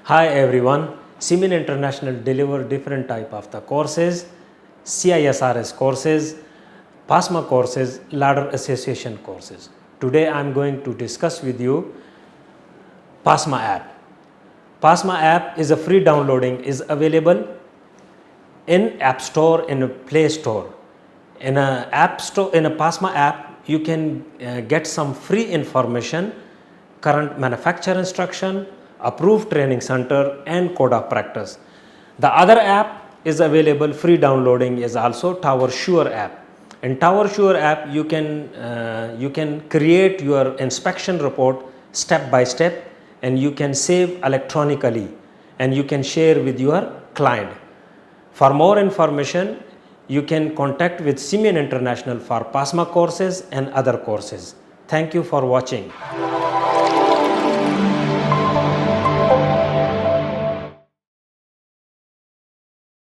Hi everyone, Simian International deliver different type of the courses, CISRS courses, PASMA courses, ladder association courses. Today I am going to discuss with you PASMA app. PASMA app is a free downloading, is available in App Store, in a Play Store. In a App Store, in a PASMA app, you can get some free information, current manufacture instruction, approved training center and code of practice. The other app is available, free downloading, is also Tower Sure app. In Tower Sure app, you can create your inspection report step by step, and you can save electronically, and you can share with your client. For more information, you can contact with Simian International for PASMA courses and other courses. Thank you for watching.